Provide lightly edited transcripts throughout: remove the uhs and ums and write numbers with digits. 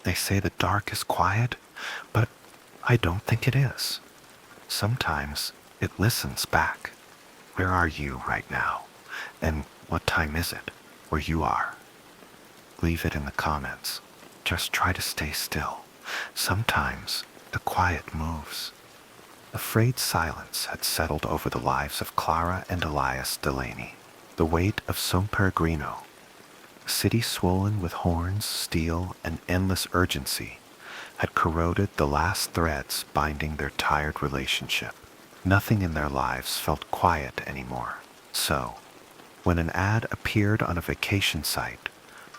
They say the dark is quiet, but I don't think it is. Sometimes it listens back. Where are you right now? And what time is it where you are? Leave it in the comments. Just try to stay still. Sometimes the quiet moves. A frayed silence had settled over the lives of Clara and Elias Delaney. The weight of San Pellegrino, a city swollen with horns, steel, and endless urgency, had corroded the last threads binding their tired relationship. Nothing in their lives felt quiet anymore. So, when an ad appeared on a vacation site,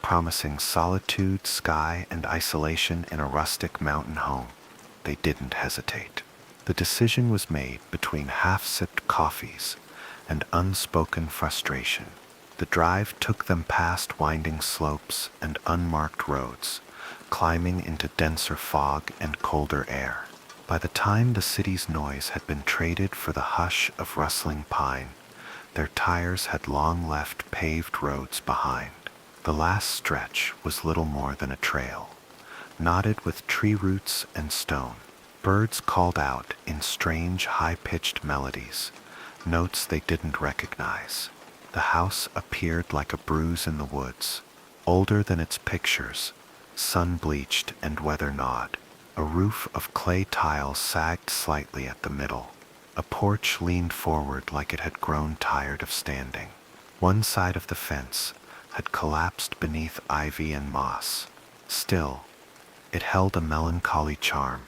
promising solitude, sky, and isolation in a rustic mountain home, they didn't hesitate. The decision was made between half-sipped coffees and unspoken frustration. The drive took them past winding slopes and unmarked roads, climbing into denser fog and colder air. By the time the city's noise had been traded for the hush of rustling pine, their tires had long left paved roads behind. The last stretch was little more than a trail, knotted with tree roots and stone. Birds called out in strange high-pitched melodies, notes they didn't recognize. The house appeared like a bruise in the woods, older than its pictures, sun-bleached and weather-gnawed. A roof of clay tiles sagged slightly at the middle. A porch leaned forward like it had grown tired of standing. One side of the fence had collapsed beneath ivy and moss. Still, it held a melancholy charm,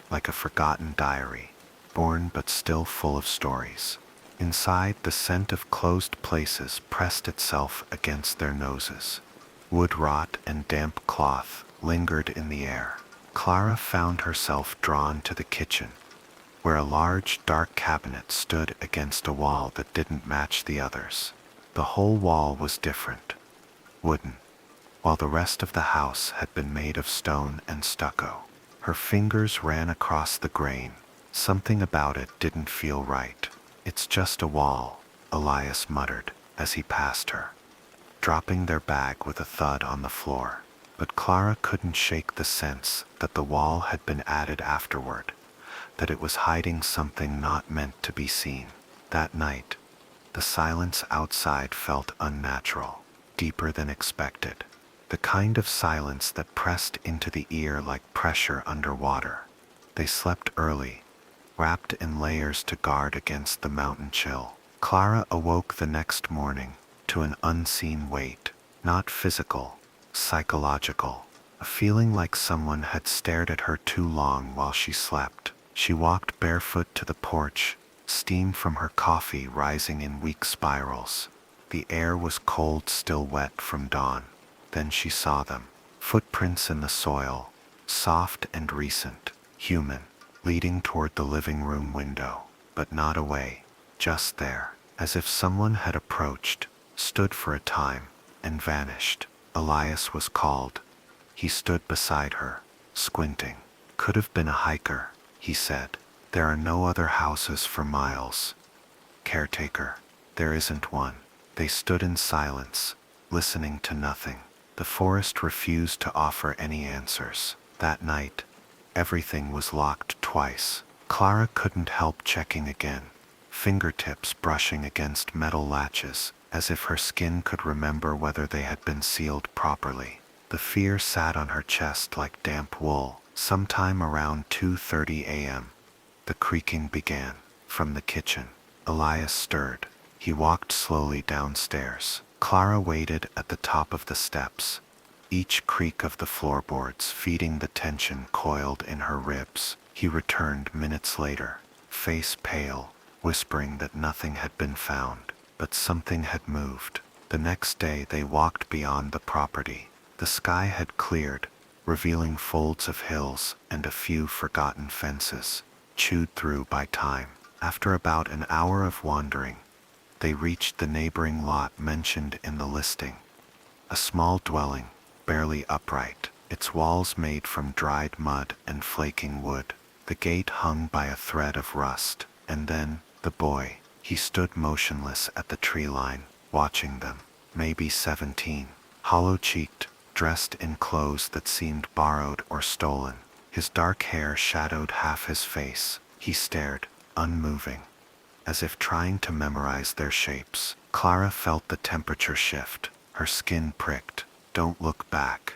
like a forgotten diary, born but still full of stories. Inside, the scent of closed places pressed itself against their noses. Wood rot and damp cloth lingered in the air. Clara found herself drawn to the kitchen, where a large, dark cabinet stood against a wall that didn't match the others. The whole wall was different, wooden, while the rest of the house had been made of stone and stucco. Her fingers ran across the grain. Something about it didn't feel right. "It's just a wall," Elias muttered as he passed her, dropping their bag with a thud on the floor. But Clara couldn't shake the sense that the wall had been added afterward, that it was hiding something not meant to be seen. That night, the silence outside felt unnatural, deeper than expected. The kind of silence that pressed into the ear like pressure underwater. They slept early, wrapped in layers to guard against the mountain chill. Clara awoke the next morning to an unseen weight, not physical, psychological, a feeling like someone had stared at her too long while she slept. She walked barefoot to the porch, steam from her coffee rising in weak spirals. The air was cold, still wet from dawn. Then she saw them, footprints in the soil, soft and recent, human, leading toward the living room window, but not away, just there, as if someone had approached, stood for a time, and vanished. Elias was called. He stood beside her, squinting. "Could have been a hiker," he said. "There are no other houses for miles." "Caretaker, there isn't one." They stood in silence, listening to nothing. The forest refused to offer any answers. That night, everything was locked twice. Clara couldn't help checking again, fingertips brushing against metal latches, as if her skin could remember whether they had been sealed properly. The fear sat on her chest like damp wool. Sometime around 2:30 a.m., the creaking began. From the kitchen, Elias stirred. He walked slowly downstairs. Clara waited at the top of the steps, each creak of the floorboards feeding the tension coiled in her ribs. He returned minutes later, face pale, whispering that nothing had been found, but something had moved. The next day they walked beyond the property. The sky had cleared, revealing folds of hills and a few forgotten fences, chewed through by time. After about an hour of wandering, they reached the neighboring lot mentioned in the listing. A small dwelling, barely upright, its walls made from dried mud and flaking wood. The gate hung by a thread of rust. And then, the boy. He stood motionless at the tree line, watching them. Maybe 17. Hollow-cheeked, dressed in clothes that seemed borrowed or stolen. His dark hair shadowed half his face. He stared, unmoving, as if trying to memorize their shapes. Clara felt the temperature shift. Her skin pricked. "Don't look back,"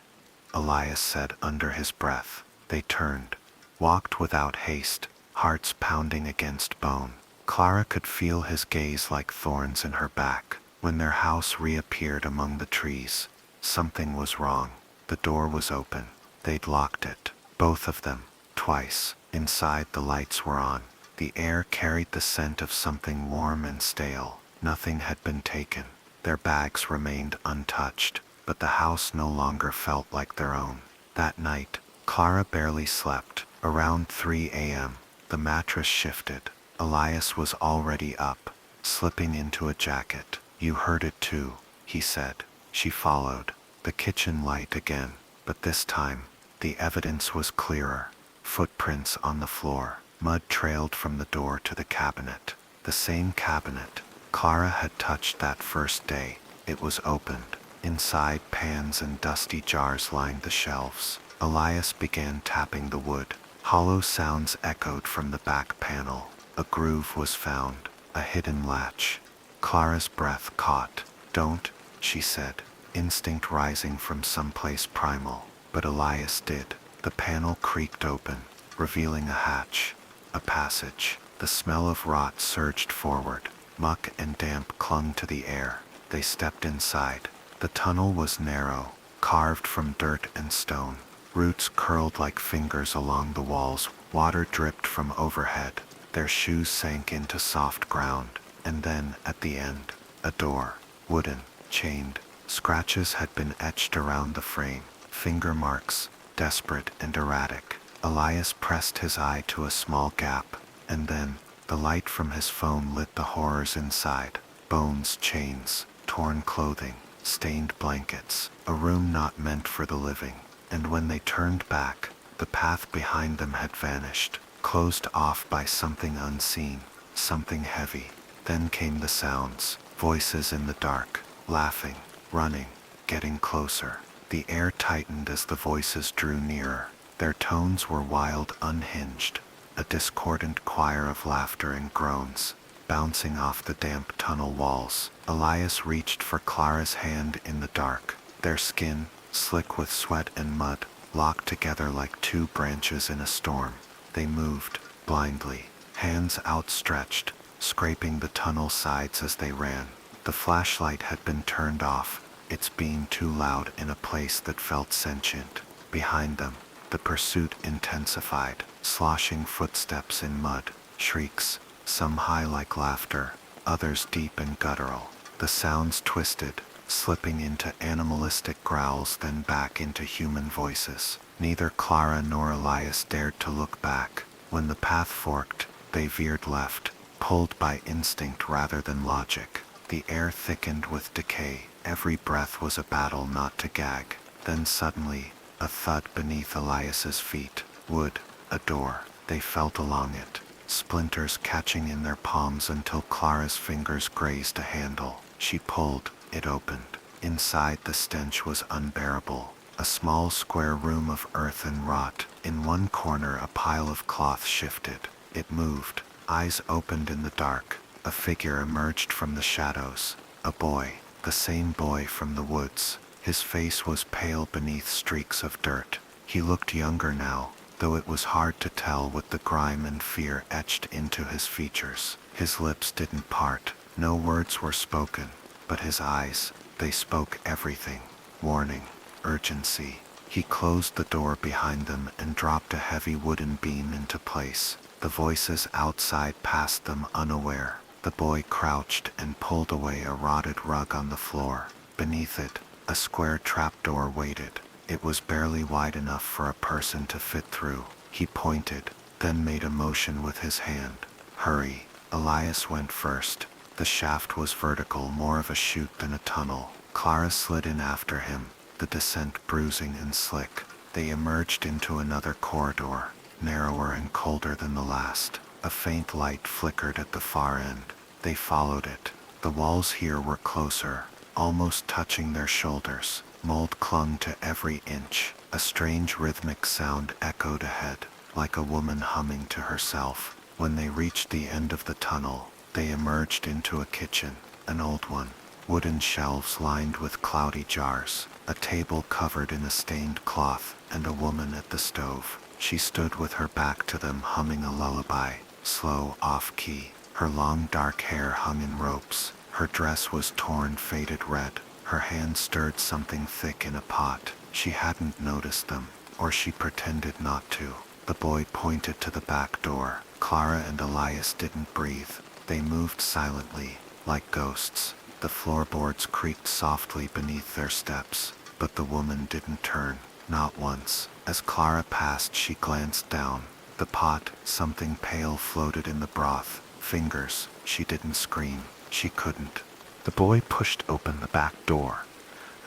Elias said under his breath. They turned, walked without haste, hearts pounding against bone. Clara could feel his gaze like thorns in her back. When their house reappeared among the trees, something was wrong. The door was open. They'd locked it, both of them, twice. Inside, the lights were on. The air carried the scent of something warm and stale. Nothing had been taken. Their bags remained untouched, but the house no longer felt like their own. That night, Clara barely slept. Around 3 a.m., the mattress shifted. Elias was already up, slipping into a jacket. "You heard it too," he said. She followed. The kitchen light again, but this time, the evidence was clearer. Footprints on the floor. Mud trailed from the door to the cabinet. The same cabinet Clara had touched that first day. It was opened. Inside, pans and dusty jars lined the shelves. Elias began tapping the wood. Hollow sounds echoed from the back panel. A groove was found, a hidden latch. Clara's breath caught. "Don't," she said, instinct rising from someplace primal. But Elias did. The panel creaked open, revealing a hatch, a passage. The smell of rot surged forward. Muck and damp clung to the air. They stepped inside. The tunnel was narrow, carved from dirt and stone. Roots curled like fingers along the walls. Water dripped from overhead. Their shoes sank into soft ground. And then, at the end, a door, wooden, chained. Scratches had been etched around the frame. Finger marks, desperate and erratic. Elias pressed his eye to a small gap, and then, the light from his phone lit the horrors inside. Bones, chains, torn clothing, stained blankets. A room not meant for the living. And when they turned back, the path behind them had vanished, closed off by something unseen, something heavy. Then came the sounds, voices in the dark, laughing, running, getting closer. The air tightened as the voices drew nearer. Their tones were wild, unhinged, a discordant choir of laughter and groans, bouncing off the damp tunnel walls. Elias reached for Clara's hand in the dark. Their skin, slick with sweat and mud, locked together like two branches in a storm. They moved, blindly, hands outstretched, scraping the tunnel sides as they ran. The flashlight had been turned off, its beam too loud in a place that felt sentient. Behind them, the pursuit intensified, sloshing footsteps in mud, shrieks, some high like laughter, others deep and guttural. The sounds twisted, slipping into animalistic growls, then back into human voices. Neither Clara nor Elias dared to look back. When the path forked, they veered left, pulled by instinct rather than logic. The air thickened with decay. Every breath was a battle not to gag. Then suddenly, a thud beneath Elias's feet. Wood, a door. They felt along it, splinters catching in their palms until Clara's fingers grazed a handle. She pulled. It opened. Inside, the stench was unbearable. A small square room of earth and rot. In one corner, a pile of cloth shifted. It moved. Eyes opened in the dark. A figure emerged from the shadows. A boy. The same boy from the woods. His face was pale beneath streaks of dirt. He looked younger now, though it was hard to tell with the grime and fear etched into his features. His lips didn't part. No words were spoken. But his eyes, they spoke everything. Warning, urgency. He closed the door behind them and dropped a heavy wooden beam into place. The voices outside passed them unaware. The boy crouched and pulled away a rotted rug on the floor. Beneath it, a square trapdoor waited. It was barely wide enough for a person to fit through. He pointed, then made a motion with his hand. "Hurry." Elias went first. The shaft was vertical, more of a chute than a tunnel. Clara slid in after him, the descent bruising and slick. They emerged into another corridor, narrower and colder than the last. A faint light flickered at the far end. They followed it. The walls here were closer, almost touching their shoulders. Mold clung to every inch. A strange rhythmic sound echoed ahead, like a woman humming to herself. When they reached the end of the tunnel, they emerged into a kitchen, an old one. Wooden shelves lined with cloudy jars, a table covered in a stained cloth, and a woman at the stove. She stood with her back to them, humming a lullaby, slow, off-key. Her long dark hair hung in ropes. Her dress was torn, faded red. Her hand stirred something thick in a pot. She hadn't noticed them, or she pretended not to. The boy pointed to the back door. Clara and Elias didn't breathe. They moved silently, like ghosts. The floorboards creaked softly beneath their steps, but the woman didn't turn, not once. As Clara passed, she glanced down. The pot, something pale, floated in the broth. Fingers. She didn't scream. She couldn't. The boy pushed open the back door,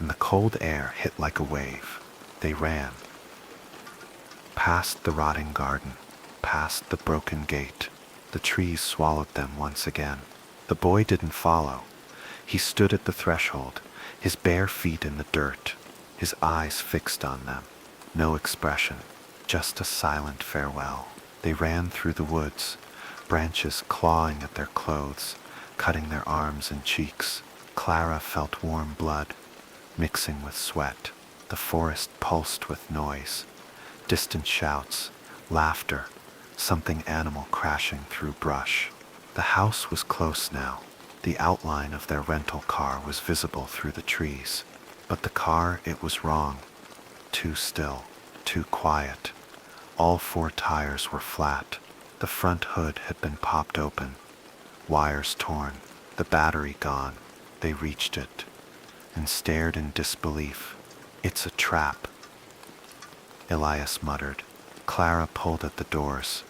and the cold air hit like a wave. They ran. Past the rotting garden, past the broken gate. The trees swallowed them once again. The boy didn't follow. He stood at the threshold, his bare feet in the dirt, his eyes fixed on them. No expression, just a silent farewell. They ran through the woods, branches clawing at their clothes, cutting their arms and cheeks. Clara felt warm blood, mixing with sweat. The forest pulsed with noise, distant shouts, laughter, something animal crashing through brush. The house was close now. The outline of their rental car was visible through the trees. But the car, it was wrong. Too still, too quiet. All four tires were flat. The front hood had been popped open. Wires torn, the battery gone. They reached it and stared in disbelief. "It's a trap," Elias muttered. Clara pulled at the doors.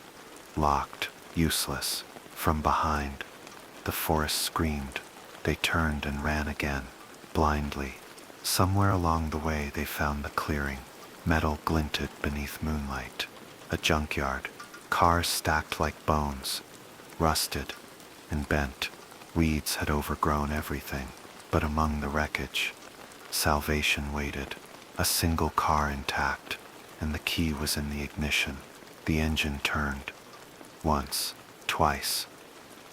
Locked, useless. From behind, the forest screamed. They turned and ran again, blindly. Somewhere along the way they found the clearing. Metal glinted beneath moonlight. A junkyard. Cars stacked like bones, rusted and bent. Weeds had overgrown everything, but among the wreckage, salvation waited. A single car intact, and the key was in the ignition. The engine turned. Once, twice,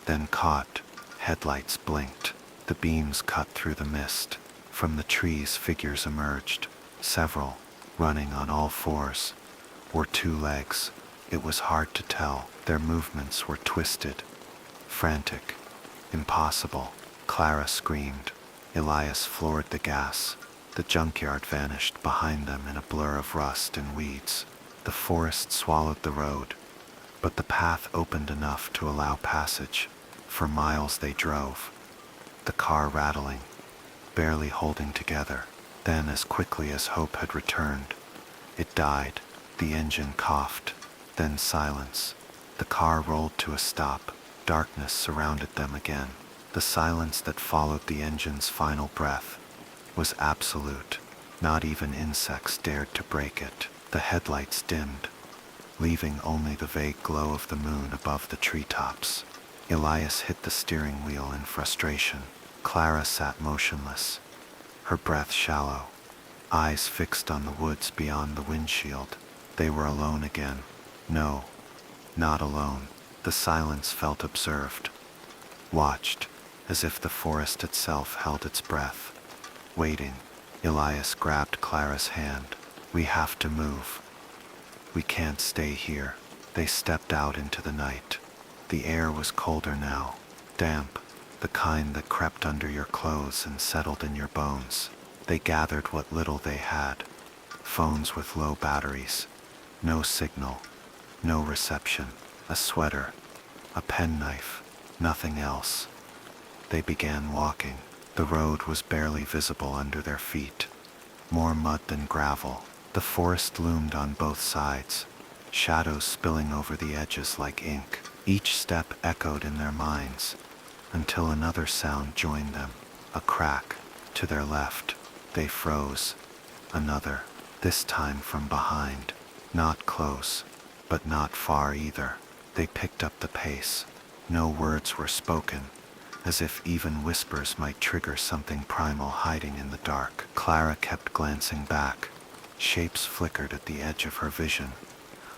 then caught. Headlights blinked. The beams cut through the mist. From the trees, figures emerged. Several, running on all fours, wore two legs. It was hard to tell. Their movements were twisted, frantic, impossible. Clara screamed. Elias floored the gas. The junkyard vanished behind them in a blur of rust and weeds. The forest swallowed the road, but the path opened enough to allow passage. For miles they drove, the car rattling, barely holding together. Then, as quickly as hope had returned, it died. The engine coughed, then silence. The car rolled to a stop. Darkness surrounded them again. The silence that followed the engine's final breath was absolute. Not even insects dared to break it. The headlights dimmed, leaving only the vague glow of the moon above the treetops. Elias hit the steering wheel in frustration. Clara sat motionless, her breath shallow, eyes fixed on the woods beyond the windshield. They were alone again. No, not alone. The silence felt observed, watched, as if the forest itself held its breath, waiting. Elias grabbed Clara's hand. "We have to move. We can't stay here." They stepped out into the night. The air was colder now, damp, the kind that crept under your clothes and settled in your bones. They gathered what little they had. Phones with low batteries, no signal, no reception, a sweater, a penknife, nothing else. They began walking. The road was barely visible under their feet. More mud than gravel. The forest loomed on both sides, shadows spilling over the edges like ink. Each step echoed in their minds, until another sound joined them. A crack to their left. They froze. Another, this time from behind. Not close, but not far either. They picked up the pace. No words were spoken. as if even whispers might trigger something primal hiding in the dark. Clara kept glancing back. Shapes flickered at the edge of her vision,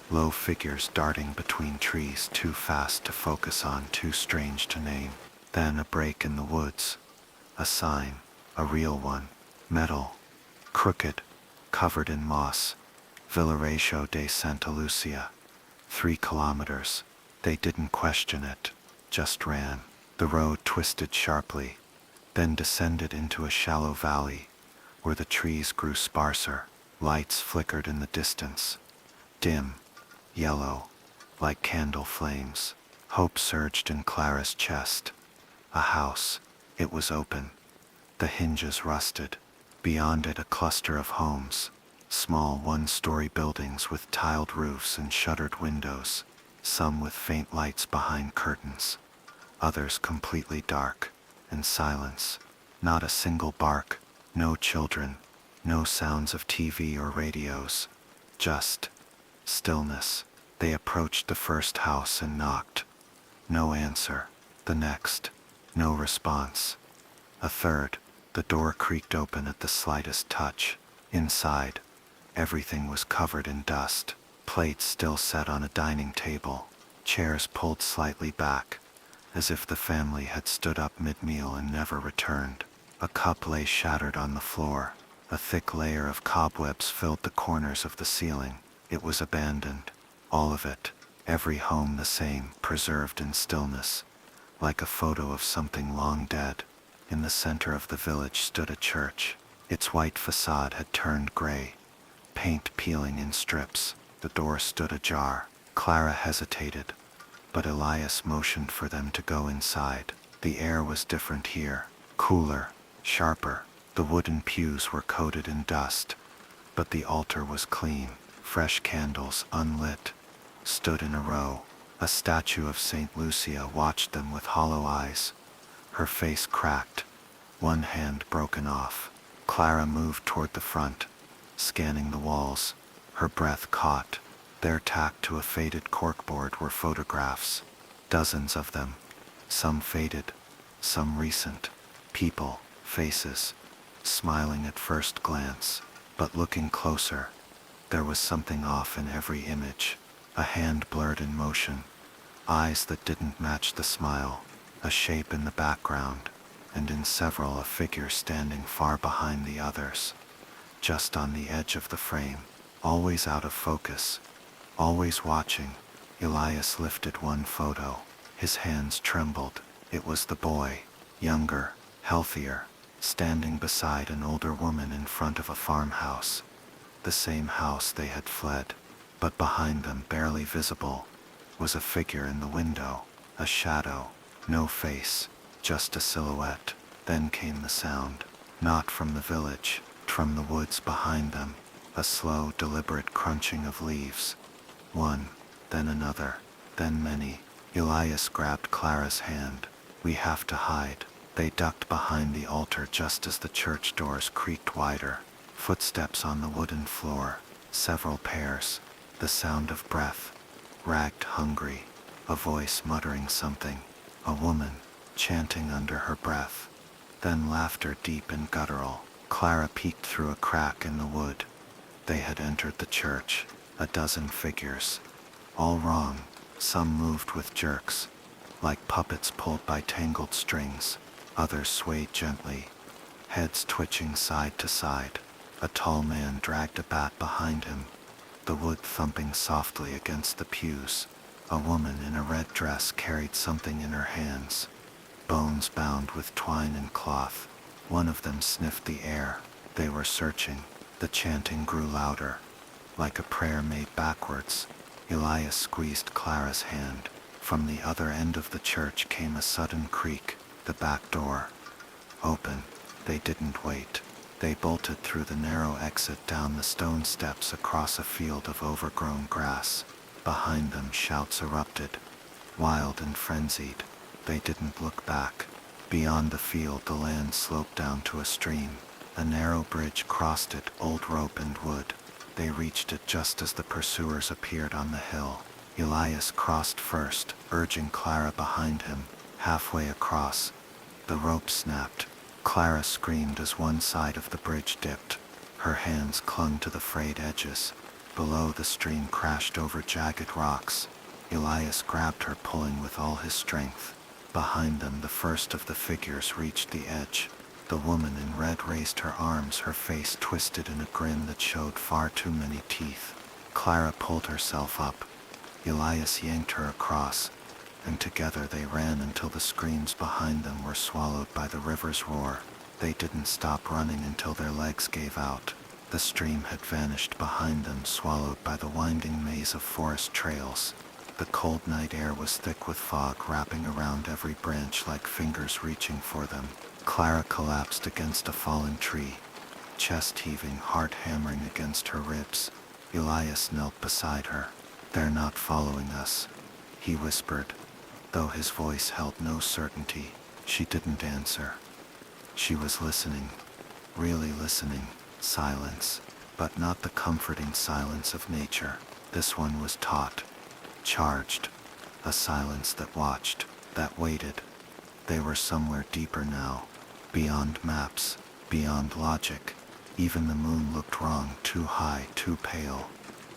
low figures darting between trees too fast to focus on, too strange to name. Then a break in the woods. A sign, a real one, metal, crooked, covered in moss. Villarejo de Santa Lucia. 3 kilometers. They didn't question it, just ran. The road twisted sharply, then descended into a shallow valley where the trees grew sparser. Lights flickered in the distance, dim, yellow, like candle flames. Hope surged in Clara's chest. A house. It was open. The hinges rusted. Beyond it a cluster of homes, small one-story buildings with tiled roofs and shuttered windows, some with faint lights behind curtains, others completely dark, and silence. Not a single bark, no children, no sounds of TV or radios, just stillness. They approached the first house and knocked. No answer. The next. No response. A third. The door creaked open at the slightest touch. Inside, everything was covered in dust. Plates still set on a dining table. Chairs pulled slightly back, as if the family had stood up mid-meal and never returned. A cup lay shattered on the floor. A thick layer of cobwebs filled the corners of the ceiling. It was abandoned. All of it. Every home the same, preserved in stillness, like a photo of something long dead. In the center of the village stood a church. Its white facade had turned gray, paint peeling in strips. The door stood ajar. Clara hesitated, but Elias motioned for them to go inside. The air was different here, cooler, sharper. The wooden pews were coated in dust, but the altar was clean. Fresh candles, unlit, stood in a row. A statue of St. Lucia watched them with hollow eyes, her face cracked, one hand broken off. Clara moved toward the front, scanning the walls, her breath caught. There, tacked to a faded corkboard, were photographs, dozens of them, some faded, some recent. People, faces, smiling at first glance, but looking closer, there was something off in every image. A hand blurred in motion, eyes that didn't match the smile, a shape in the background, and in several a figure standing far behind the others, just on the edge of the frame, always out of focus, always watching. Elias lifted one photo. His hands trembled. It was the boy, younger, healthier, standing beside an older woman in front of a farmhouse, the same house they had fled. But behind them, barely visible, was a figure in the window, a shadow, no face, just a silhouette. Then came the sound, not from the village, from the woods behind them, a slow, deliberate crunching of leaves. One, then another, then many. Elias grabbed Clara's hand. We have to hide. They ducked behind the altar just as the church doors creaked wider. Footsteps on the wooden floor, several pairs. The sound of breath, ragged, hungry, a voice muttering something, a woman chanting under her breath, then laughter deep and guttural. Clara peeked through a crack in the wood. They had entered the church, a dozen figures, all wrong. Some moved with jerks, like puppets pulled by tangled strings. Others swayed gently, heads twitching side to side. A tall man dragged a bat behind him, the wood thumping softly against the pews. A woman in a red dress carried something in her hands, bones bound with twine and cloth. One of them sniffed the air. They were searching. The chanting grew louder, like a prayer made backwards. Elias squeezed Clara's hand. From the other end of the church came a sudden creak. The back door. Open. They didn't wait. They bolted through the narrow exit, down the stone steps, across a field of overgrown grass. Behind them shouts erupted, wild and frenzied. They didn't look back. Beyond the field the land sloped down to a stream. A narrow bridge crossed it, old rope and wood. They reached it just as the pursuers appeared on the hill. Elias crossed first, urging Clara behind him. Halfway across, The rope snapped. Clara screamed as one side of the bridge dipped. Her hands clung to the frayed edges. Below, the stream crashed over jagged rocks. Elias grabbed her, pulling with all his strength. Behind them, the first of the figures reached the edge. The woman in red raised her arms, her face twisted in a grin that showed far too many teeth. Clara pulled herself up. Elias yanked her across, and together they ran until the screams behind them were swallowed by the river's roar. They didn't stop running until their legs gave out. The stream had vanished behind them, swallowed by the winding maze of forest trails. The cold night air was thick with fog, wrapping around every branch like fingers reaching for them. Clara collapsed against a fallen tree, chest heaving, heart hammering against her ribs. Elias knelt beside her. "They're not following us," he whispered, though his voice held no certainty. She didn't answer. She was listening, really listening. Silence, but not the comforting silence of nature. This one was taut, charged, a silence that watched, that waited. They were somewhere deeper now, beyond maps, beyond logic. Even the moon looked wrong, too high, too pale,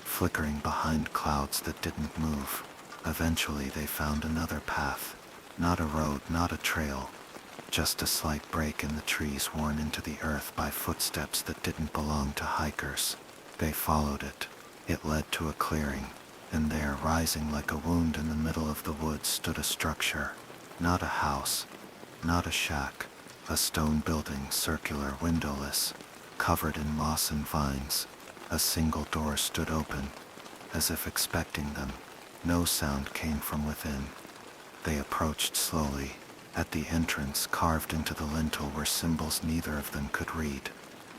flickering behind clouds that didn't move. Eventually they found another path. Not a road, not a trail, just a slight break in the trees worn into the earth by footsteps that didn't belong to hikers. They followed it. It led to a clearing, and there, rising like a wound in the middle of the woods, stood a structure. Not a house, not a shack, a stone building, circular, windowless, covered in moss and vines. A single door stood open, as if expecting them. No sound came from within. They approached slowly. At the entrance, carved into the lintel, were symbols neither of them could read.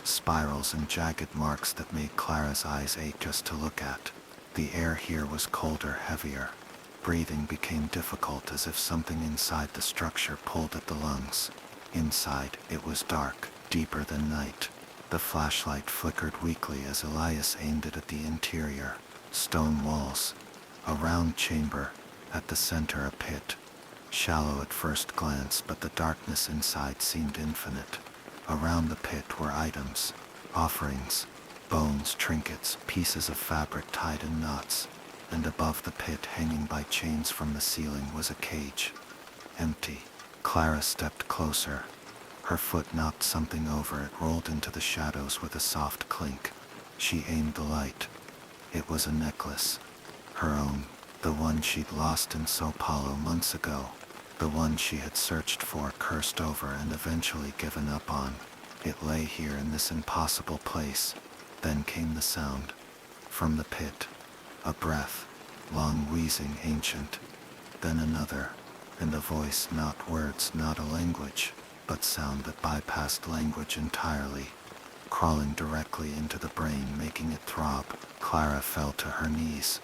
Spirals and jagged marks that made Clara's eyes ache just to look at. The air here was colder, heavier. Breathing became difficult, as if something inside the structure pulled at the lungs. Inside, it was dark, deeper than night. The flashlight flickered weakly as Elias aimed it at the interior. Stone walls, a round chamber, at the center a pit. Shallow at first glance, but the darkness inside seemed infinite. Around the pit were items, offerings, bones, trinkets, pieces of fabric tied in knots, and above the pit, hanging by chains from the ceiling, was a cage. Empty. Clara stepped closer. Her foot knocked something over. It rolled into the shadows with a soft clink. She aimed the light. It was a necklace. Her own. The one she'd lost in Sao Paulo months ago. The one she had searched for, cursed over, and eventually given up on. It lay here in this impossible place. Then came the sound. From the pit. A breath. Long, wheezing, ancient. Then another. And a voice, not words, not a language, but sound that bypassed language entirely. Crawling directly into the brain, making it throb. Clara fell to her knees.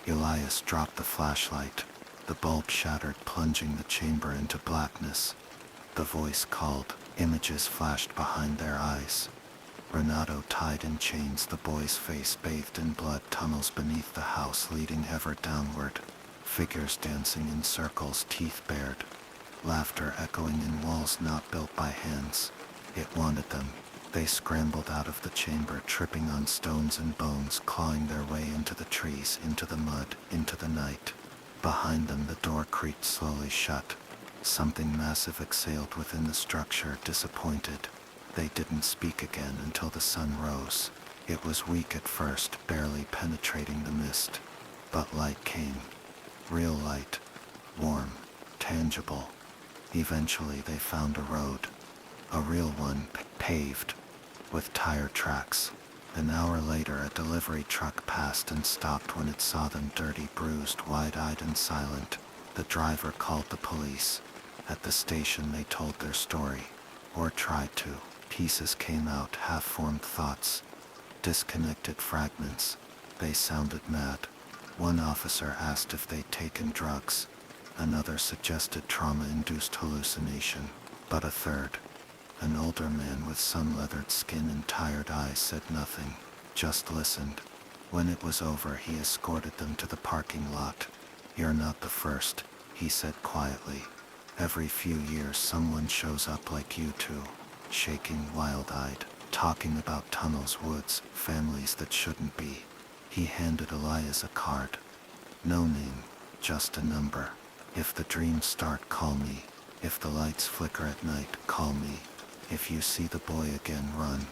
Elias dropped the flashlight. The bulb shattered, plunging the chamber into blackness. The voice called. Images flashed behind their eyes. Renato tied in chains, the boy's face bathed in blood, tunnels beneath the house leading ever downward. Figures dancing in circles, teeth bared. Laughter echoing in walls not built by hands. It wanted them. They scrambled out of the chamber, tripping on stones and bones, clawing their way into the trees, into the mud, into the night. Behind them, the door creaked slowly shut. Something massive exhaled within the structure, disappointed. They didn't speak again until the sun rose. It was weak at first, barely penetrating the mist. But light came. Real light. Warm. Tangible. Eventually they found a road. A real one, paved, with tire tracks. An hour later, a delivery truck passed and stopped when it saw them, dirty, bruised, wide-eyed and silent. The driver called the police. At the station they told their story, or tried to. Pieces came out, half-formed thoughts, disconnected fragments. They sounded mad. One officer asked if they'd taken drugs. Another suggested trauma-induced hallucination. But a third, an older man with sun-leathered skin and tired eyes, said nothing, just listened. When it was over, he escorted them to the parking lot. "You're not the first," he said quietly. Every few years someone shows up like you two, shaking wild-eyed, talking about tunnels, woods, families that shouldn't be. He handed Elias a card. No name, just a number. If the dreams start, call me. If the lights flicker at night, call me. If you see the boy again, run.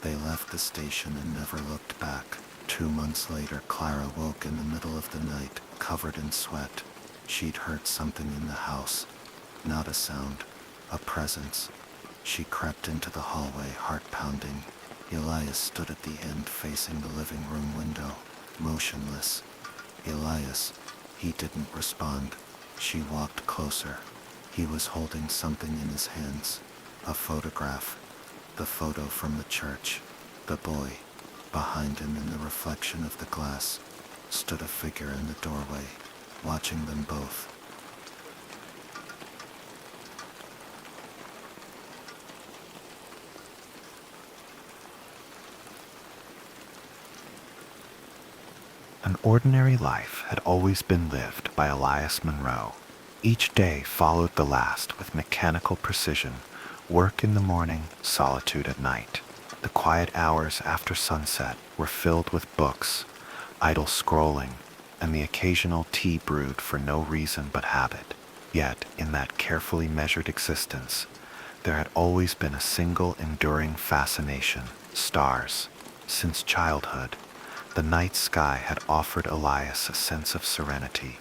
They left the station and never looked back. 2 months later, Clara woke in the middle of the night, covered in sweat. She'd heard something in the house. Not a sound, a presence. She crept into the hallway, heart pounding. Elias stood at the end, facing the living room window, motionless. Elias, he didn't respond. She walked closer. He was holding something in his hands. A photograph. The photo from the church. The boy. Behind him, in the reflection of the glass, stood a figure in the doorway, watching them both. An ordinary life had always been lived by Elias Monroe. Each day followed the last with mechanical precision, work in the morning, solitude at night. The quiet hours after sunset were filled with books, idle scrolling, and the occasional tea brewed for no reason but habit. Yet, in that carefully measured existence, there had always been a single enduring fascination: stars. Since childhood, the night sky had offered Elias a sense of serenity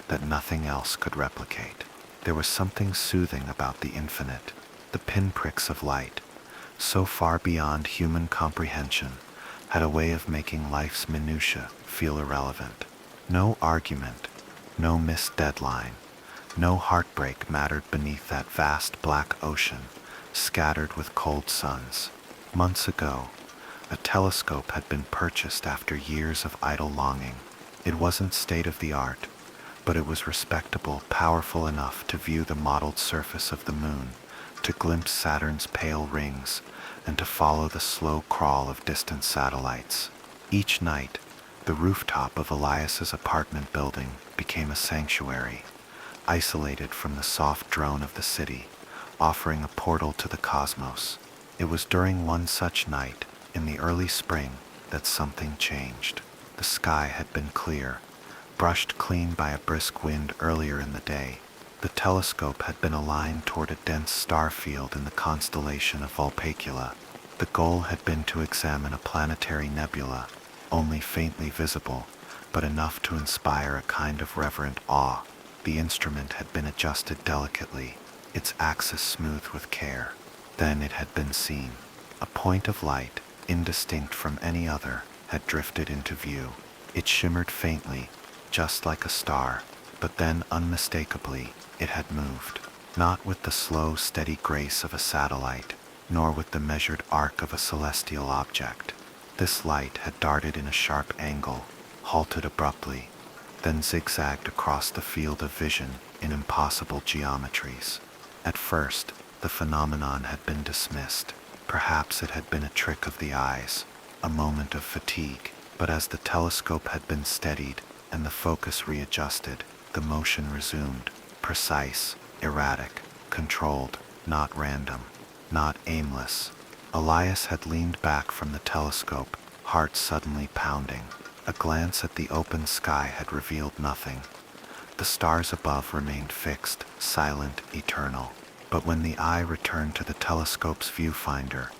that nothing else could replicate. There was something soothing about the infinite, the pinpricks of light, so far beyond human comprehension, had a way of making life's minutiae feel irrelevant. No argument, no missed deadline, no heartbreak mattered beneath that vast black ocean, scattered with cold suns. Months ago, a telescope had been purchased after years of idle longing. It wasn't state-of-the-art, but it was respectable, powerful enough to view the mottled surface of the moon, to glimpse Saturn's pale rings, and to follow the slow crawl of distant satellites. Each night, the rooftop of Elias's apartment building became a sanctuary, isolated from the soft drone of the city, offering a portal to the cosmos. It was during one such night, in the early spring, that something changed. The sky had been clear, brushed clean by a brisk wind earlier in the day. The telescope had been aligned toward a dense star field in the constellation of Vulpecula. The goal had been to examine a planetary nebula, only faintly visible, but enough to inspire a kind of reverent awe. The instrument had been adjusted delicately, its axis smoothed with care. Then it had been seen. A point of light, indistinct from any other, had drifted into view. It shimmered faintly, just like a star, but then unmistakably it had moved, not with the slow, steady grace of a satellite, nor with the measured arc of a celestial object. This light had darted in a sharp angle, halted abruptly, then zigzagged across the field of vision in impossible geometries. At first, the phenomenon had been dismissed. Perhaps it had been a trick of the eyes, a moment of fatigue, but as the telescope had been steadied and the focus readjusted, the motion resumed, precise, erratic, controlled, not random, not aimless. Elias had leaned back from the telescope, heart suddenly pounding. A glance at the open sky had revealed nothing. The stars above remained fixed, silent, eternal. But when the eye returned to the telescope's viewfinder,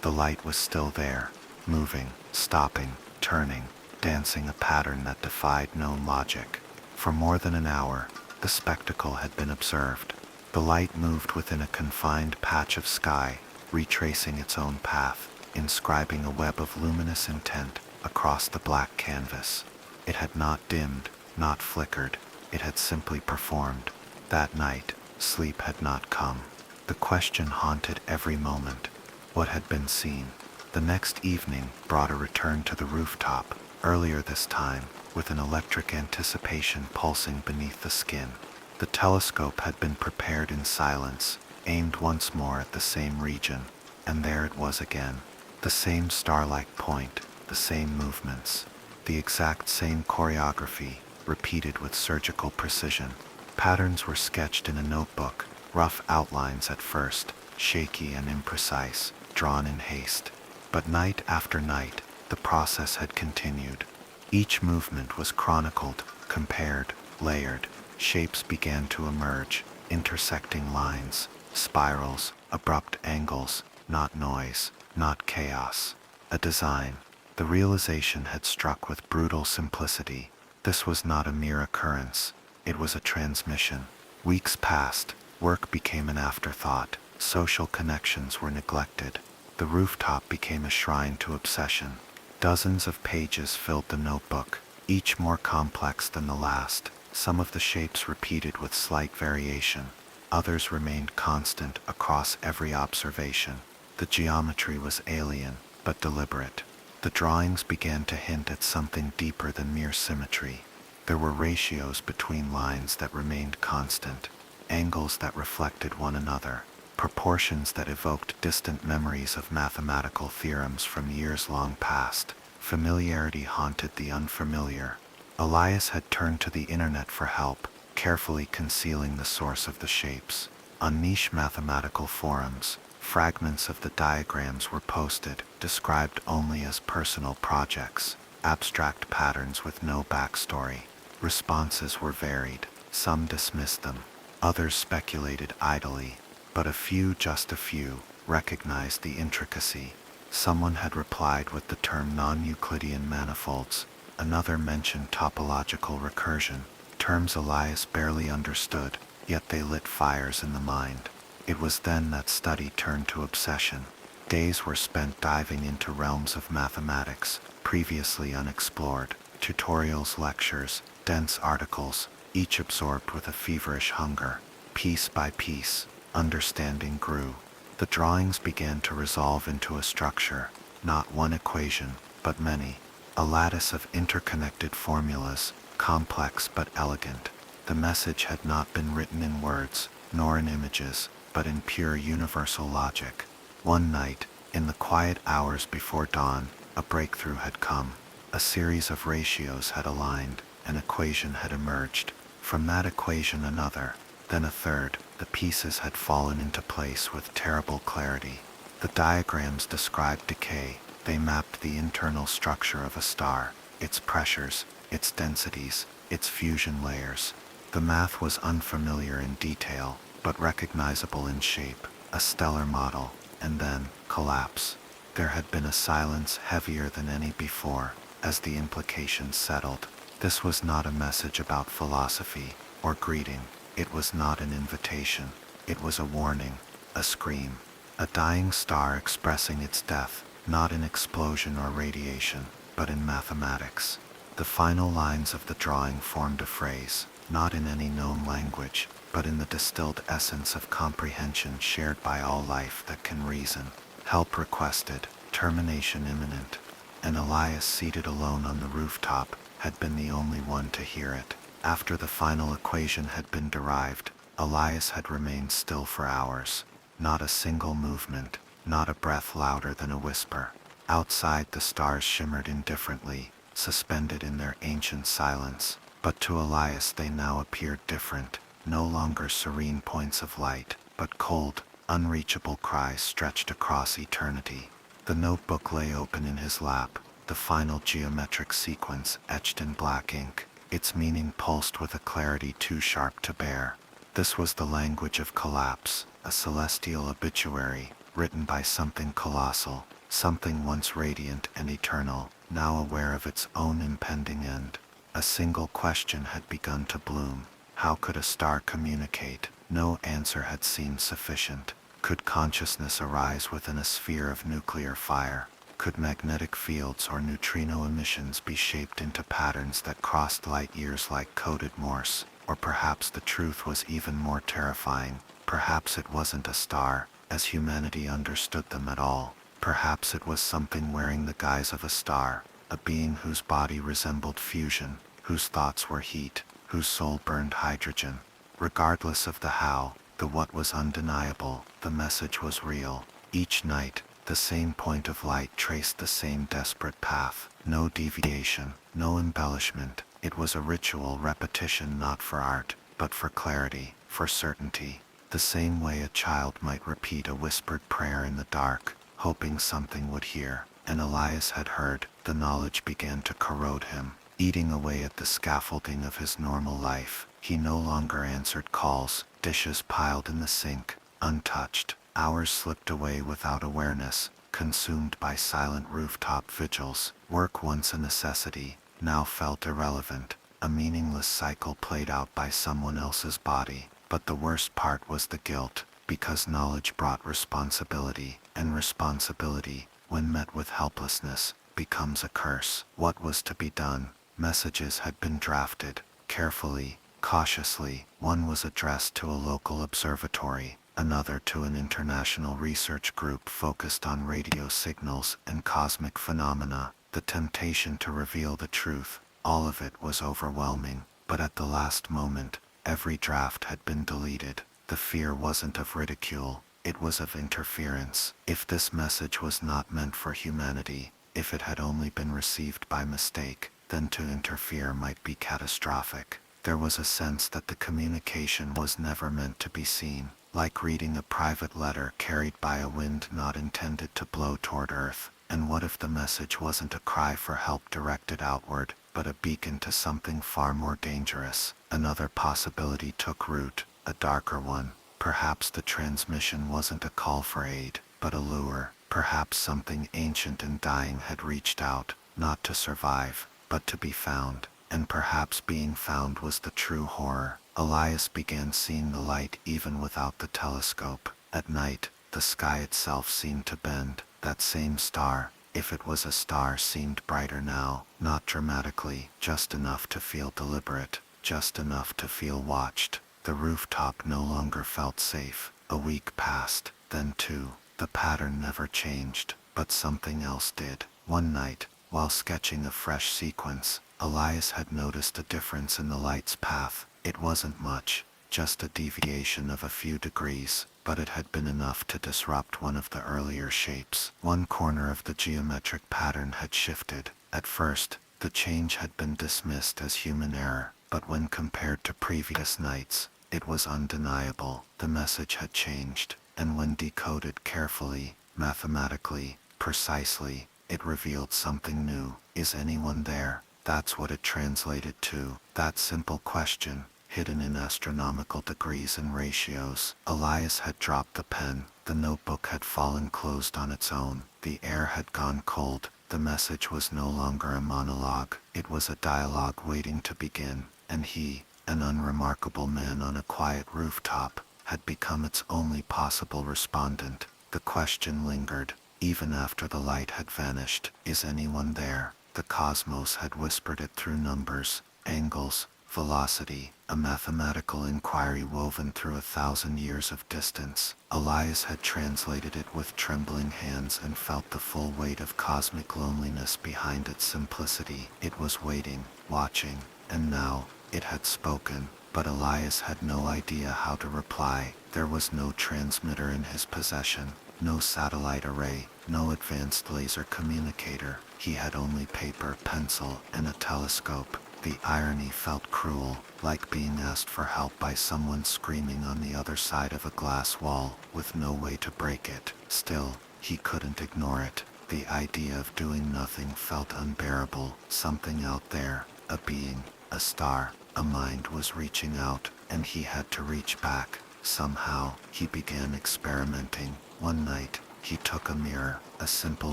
the light was still there, moving, stopping, turning, dancing a pattern that defied known logic. For more than an hour, the spectacle had been observed. The light moved within a confined patch of sky, retracing its own path, inscribing a web of luminous intent across the black canvas. It had not dimmed, not flickered, it had simply performed. That night, sleep had not come. The question haunted every moment: what had been seen? The next evening brought a return to the rooftop, earlier this time, with an electric anticipation pulsing beneath the skin. The telescope had been prepared in silence, aimed once more at the same region, and there it was again. The same star-like point, the same movements, the exact same choreography, repeated with surgical precision. Patterns were sketched in a notebook, rough outlines at first, shaky and imprecise, drawn in haste. But night after night, the process had continued. Each movement was chronicled, compared, layered. Shapes began to emerge, intersecting lines, spirals, abrupt angles, not noise, not chaos. A design. The realization had struck with brutal simplicity. This was not a mere occurrence. It was a transmission. Weeks passed. Work became an afterthought. Social connections were neglected. The rooftop became a shrine to obsession. Dozens of pages filled the notebook, each more complex than the last. Some of the shapes repeated with slight variation. Others remained constant across every observation. The geometry was alien, but deliberate. The drawings began to hint at something deeper than mere symmetry. There were ratios between lines that remained constant, angles that reflected one another, proportions that evoked distant memories of mathematical theorems from years long past. Familiarity haunted the unfamiliar. Elias had turned to the internet for help, carefully concealing the source of the shapes. On niche mathematical forums, fragments of the diagrams were posted, described only as personal projects, abstract patterns with no backstory. Responses were varied. Some dismissed them, others speculated idly, but a few, just a few, recognized the intricacy. Someone had replied with the term non-Euclidean manifolds. Another mentioned topological recursion, terms Elias barely understood, yet they lit fires in the mind. It was then that study turned to obsession. Days were spent diving into realms of mathematics, previously unexplored. Tutorials, lectures, dense articles, each absorbed with a feverish hunger. Piece by piece, understanding grew. The drawings began to resolve into a structure, not one equation, but many. A lattice of interconnected formulas, complex but elegant. The message had not been written in words, nor in images, but in pure universal logic. One night, in the quiet hours before dawn, a breakthrough had come. A series of ratios had aligned, an equation had emerged. From that equation another, then a third. The pieces had fallen into place with terrible clarity. The diagrams described decay. They mapped the internal structure of a star, its pressures, its densities, its fusion layers. The math was unfamiliar in detail, but recognizable in shape. A stellar model, and then collapse. There had been a silence heavier than any before, as the implications settled. This was not a message about philosophy or greeting. It was not an invitation. It was a warning, a scream. A dying star expressing its death, not in explosion or radiation, but in mathematics. The final lines of the drawing formed a phrase, not in any known language, but in the distilled essence of comprehension shared by all life that can reason. Help requested, termination imminent. And Elias, seated alone on the rooftop, had been the only one to hear it. After the final equation had been derived, Elias had remained still for hours. Not a single movement, not a breath louder than a whisper. Outside, the stars shimmered indifferently, suspended in their ancient silence. But to Elias they now appeared different, no longer serene points of light, but cold, unreachable cries stretched across eternity. The notebook lay open in his lap, the final geometric sequence etched in black ink, its meaning pulsed with a clarity too sharp to bear. This was the language of collapse, a celestial obituary, written by something colossal, something once radiant and eternal, now aware of its own impending end. A single question had begun to bloom. How could a star communicate? No answer had seemed sufficient. Could consciousness arise within a sphere of nuclear fire? Could magnetic fields or neutrino emissions be shaped into patterns that crossed light years like coded Morse? Or perhaps the truth was even more terrifying. Perhaps it wasn't a star, as humanity understood them at all. Perhaps it was something wearing the guise of a star, a being whose body resembled fusion, whose thoughts were heat, whose soul burned hydrogen. Regardless of the how, the what was undeniable, the message was real. Each night, the same point of light traced the same desperate path. No deviation, no embellishment. It was a ritual repetition, not for art, but for clarity, for certainty. the same way a child might repeat a whispered prayer in the dark, hoping something would hear. And Elias had heard. The knowledge began to corrode him, eating away at the scaffolding of his normal life. He no longer answered calls, dishes piled in the sink, untouched. Hours slipped away without awareness, consumed by silent rooftop vigils. Work, once a necessity, now felt irrelevant, a meaningless cycle played out by someone else's body. But the worst part was the guilt, because knowledge brought responsibility, and responsibility, when met with helplessness, becomes a curse. What was to be done? Messages had been drafted, carefully, cautiously. One was addressed to a local observatory, another to an international research group focused on radio signals and cosmic phenomena. The temptation to reveal the truth, all of it was overwhelming, but at the last moment, every draft had been deleted. The fear wasn't of ridicule, it was of interference. If this message was not meant for humanity, if it had only been received by mistake, then to interfere might be catastrophic. There was a sense that the communication was never meant to be seen, like reading a private letter carried by a wind not intended to blow toward Earth. And what if the message wasn't a cry for help directed outward, but a beacon to something far more dangerous? Another possibility took root, a darker one. Perhaps the transmission wasn't a call for aid, but a lure. Perhaps something ancient and dying had reached out, not to survive, but to be found. And perhaps being found was the true horror. Elias began seeing the light even without the telescope. At night, the sky itself seemed to bend. That same star, if it was a star, seemed brighter now, not dramatically, just enough to feel deliberate, just enough to feel watched. The rooftop no longer felt safe. A week passed, then two. The pattern never changed, but something else did. One night, while sketching a fresh sequence, Elias had noticed a difference in the light's path. It wasn't much, just a deviation of a few degrees, but it had been enough to disrupt one of the earlier shapes. One corner of the geometric pattern had shifted. At first, the change had been dismissed as human error, but when compared to previous nights, it was undeniable. The message had changed, and when decoded carefully, mathematically, precisely, it revealed something new. Is anyone there? That's what it translated to. That simple question, hidden in astronomical degrees and ratios. Elias had dropped the pen. The notebook had fallen closed on its own. The air had gone cold. The message was no longer a monologue. It was a dialogue waiting to begin. And he, an unremarkable man on a quiet rooftop, had become its only possible respondent. The question lingered, even after the light had vanished. Is anyone there? The cosmos had whispered it through numbers, angles, velocity, a mathematical inquiry woven through 1,000 years of distance. Elias had translated it with trembling hands and felt the full weight of cosmic loneliness behind its simplicity. It was waiting, watching, and now, it had spoken. But Elias had no idea how to reply. There was no transmitter in his possession, no satellite array, no advanced laser communicator. He had only paper, pencil, and a telescope. The irony felt cruel, like being asked for help by someone screaming on the other side of a glass wall, with no way to break it. Still, he couldn't ignore it. The idea of doing nothing felt unbearable. Something out there, a being, a star, a mind was reaching out, and he had to reach back. Somehow, he began experimenting. One night, he took a mirror, a simple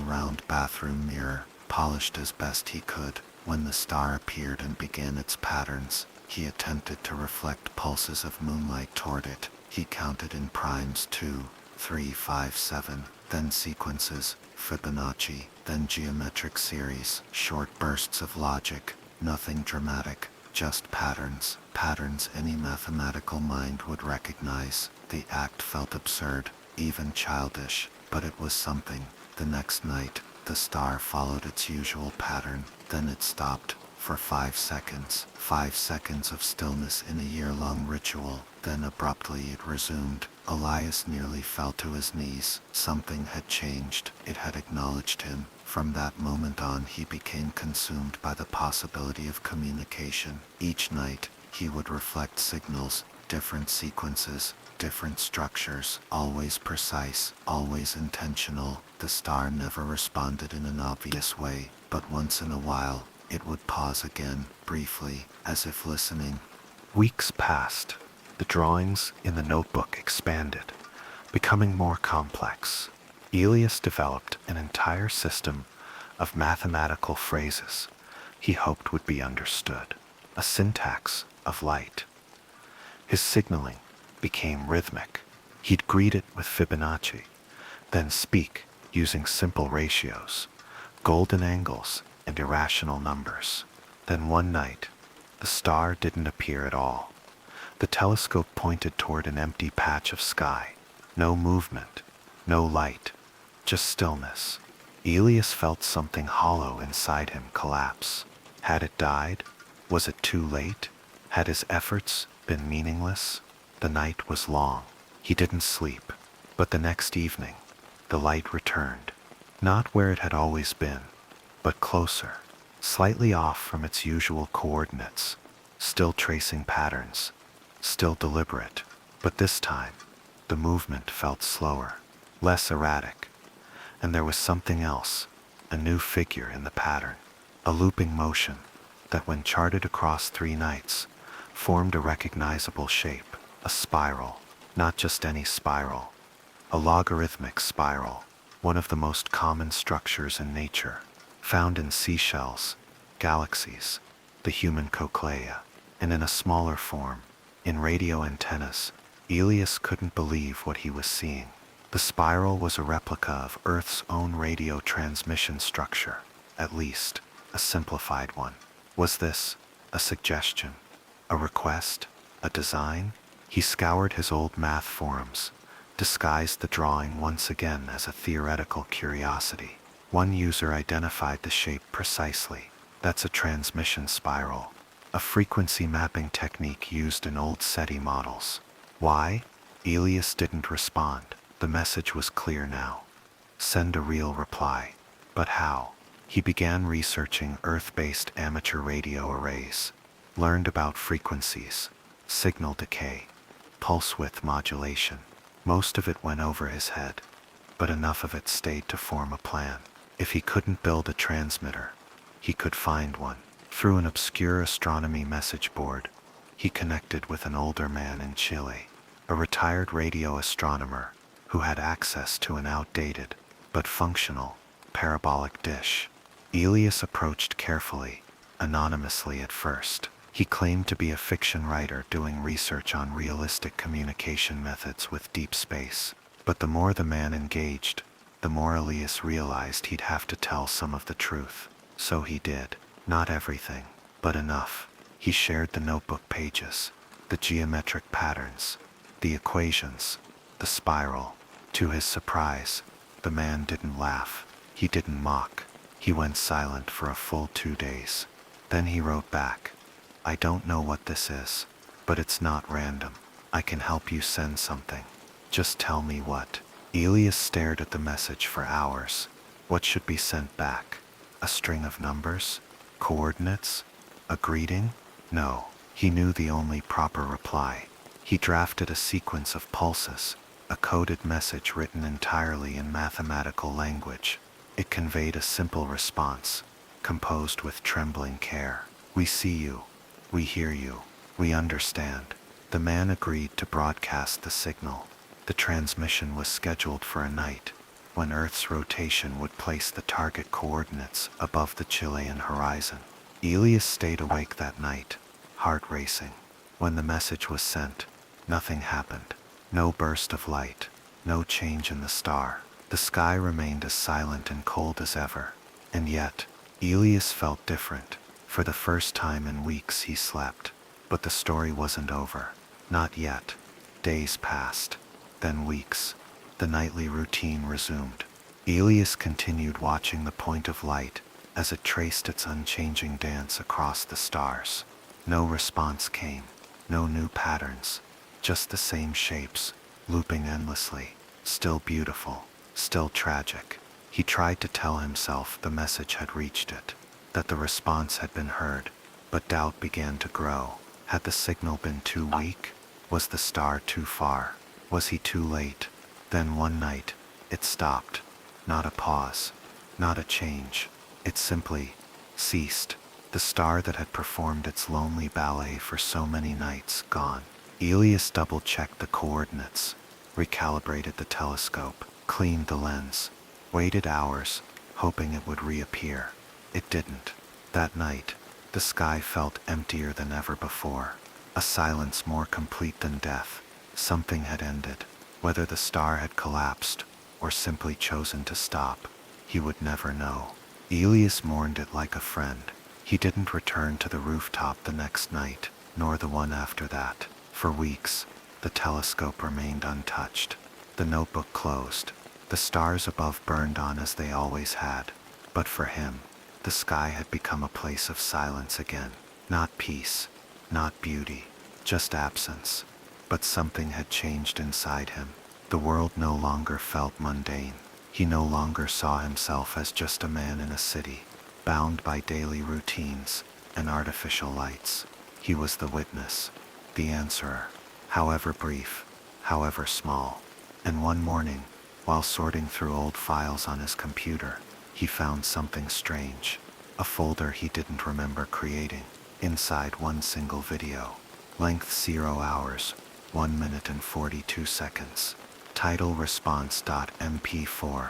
round bathroom mirror, polished as best he could. When the star appeared and began its patterns, he attempted to reflect pulses of moonlight toward it. He counted in primes 2, 3, 5, 7, then sequences, Fibonacci, then geometric series, short bursts of logic, nothing dramatic, just patterns, patterns any mathematical mind would recognize. The act felt absurd, even childish, but it was something. The next night, the star followed its usual pattern, then it stopped, for 5 seconds. 5 seconds of stillness in a year-long ritual, then abruptly it resumed. Elias nearly fell to his knees. Something had changed. It had acknowledged him. From that moment on, he became consumed by the possibility of communication. Each night, he would reflect signals, different sequences, different structures, always precise, always intentional. The star never responded in an obvious way, but once in a while, it would pause again, briefly, as if listening. Weeks passed. The drawings in the notebook expanded, becoming more complex. Elias developed an entire system of mathematical phrases he hoped would be understood, a syntax of light. His signaling became rhythmic. He'd greet it with Fibonacci, then speak using simple ratios, golden angles, and irrational numbers. Then one night, the star didn't appear at all. The telescope pointed toward an empty patch of sky. No movement, no light, just stillness. Elias felt something hollow inside him collapse. Had it died? Was it too late? Had his efforts been meaningless? The night was long. He didn't sleep. But the next evening, the light returned. Not where it had always been, but closer, slightly off from its usual coordinates, still tracing patterns, still deliberate. But this time, the movement felt slower, less erratic, and there was something else, a new figure in the pattern, a looping motion that when charted across 3 nights, formed a recognizable shape, a spiral, not just any spiral, a logarithmic spiral, one of the most common structures in nature, found in seashells, galaxies, the human cochlea, and in a smaller form, in radio antennas. Elias couldn't believe what he was seeing. The spiral was a replica of Earth's own radio transmission structure, at least, a simplified one. Was this a suggestion, a request, a design? He scoured his old math forums, disguised the drawing once again as a theoretical curiosity. One user identified the shape precisely. That's a transmission spiral, a frequency mapping technique used in old SETI models. Why? Elias didn't respond. The message was clear now. Send a real reply. But how? He began researching Earth-based amateur radio arrays, learned about frequencies, signal decay, pulse width modulation. Most of it went over his head, but enough of it stayed to form a plan. If he couldn't build a transmitter, he could find one. Through an obscure astronomy message board, he connected with an older man in Chile, a retired radio astronomer who had access to an outdated, but functional, parabolic dish. Elias approached carefully, anonymously at first. He claimed to be a fiction writer doing research on realistic communication methods with deep space. But the more the man engaged, the more Elias realized he'd have to tell some of the truth. So he did. Not everything, but enough. He shared the notebook pages, the geometric patterns, the equations, the spiral. To his surprise, the man didn't laugh. He didn't mock. He went silent for a full 2 days. Then he wrote back, "I don't know what this is, but it's not random. I can help you send something. Just tell me what." Elias stared at the message for hours. What should be sent back? A string of numbers? Coordinates? A greeting? No. He knew the only proper reply. He drafted a sequence of pulses, a coded message written entirely in mathematical language. It conveyed a simple response, composed with trembling care. "We see you. We hear you. We understand." The man agreed to broadcast the signal. The transmission was scheduled for a night, when Earth's rotation would place the target coordinates above the Chilean horizon. Elias stayed awake that night, heart racing. When the message was sent, nothing happened. No burst of light, no change in the star. The sky remained as silent and cold as ever. And yet, Elias felt different. For the first time in weeks he slept. But the story wasn't over. Not yet. Days passed. Then weeks. The nightly routine resumed. Elias continued watching the point of light as it traced its unchanging dance across the stars. No response came. No new patterns. Just the same shapes, looping endlessly. Still beautiful. Still tragic. He tried to tell himself the message had reached it, that the response had been heard, but doubt began to grow. Had the signal been too weak? Was the star too far? Was he too late? Then one night, it stopped. Not a pause, not a change. It simply ceased. The star that had performed its lonely ballet for so many nights gone. Elias double-checked the coordinates, recalibrated the telescope, cleaned the lens, waited hours, hoping it would reappear. It didn't. That night, the sky felt emptier than ever before. A silence more complete than death. Something had ended. Whether the star had collapsed or simply chosen to stop, he would never know. Elias mourned it like a friend. He didn't return to the rooftop the next night, nor the one after that. For weeks, the telescope remained untouched. The notebook closed. The stars above burned on as they always had. But for him, the sky had become a place of silence again. Not peace, not beauty, just absence. But something had changed inside him. The world no longer felt mundane. He no longer saw himself as just a man in a city, bound by daily routines and artificial lights. He was the witness, the answerer, however brief, however small. And one morning, while sorting through old files on his computer, he found something strange. A folder he didn't remember creating. Inside one single video. Length 0 hours, 1 minute and 42 seconds. Title response.mp4.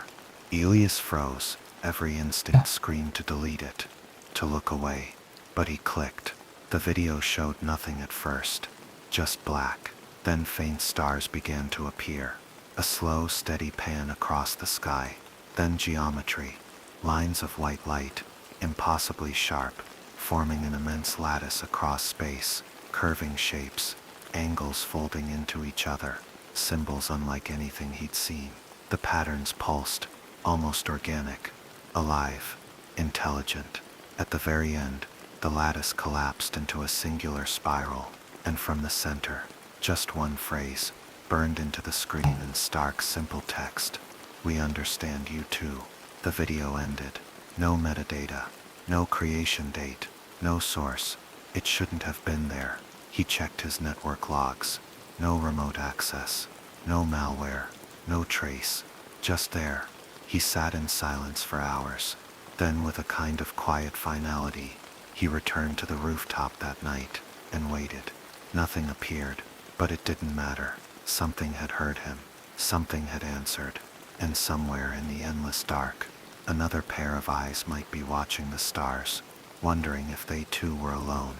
Elias froze. Every instinct screamed to delete it, to look away. But he clicked. The video showed nothing at first. Just black. Then faint stars began to appear. A slow, steady pan across the sky. Then geometry. Lines of white light, impossibly sharp, forming an immense lattice across space. Curving shapes, angles folding into each other. Symbols unlike anything he'd seen. The patterns pulsed, almost organic, alive, intelligent. At the very end, the lattice collapsed into a singular spiral, and from the center, just one phrase, burned into the screen in stark, simple text. "We understand you too." The video ended. No metadata, no creation date, no source. It shouldn't have been there. He checked his network logs. No remote access, no malware, no trace. Just there. He sat in silence for hours. Then, with a kind of quiet finality, he returned to the rooftop that night and waited. Nothing appeared, but it didn't matter. Something had heard him. Something had answered. And somewhere in the endless dark, another pair of eyes might be watching the stars, wondering if they too were alone.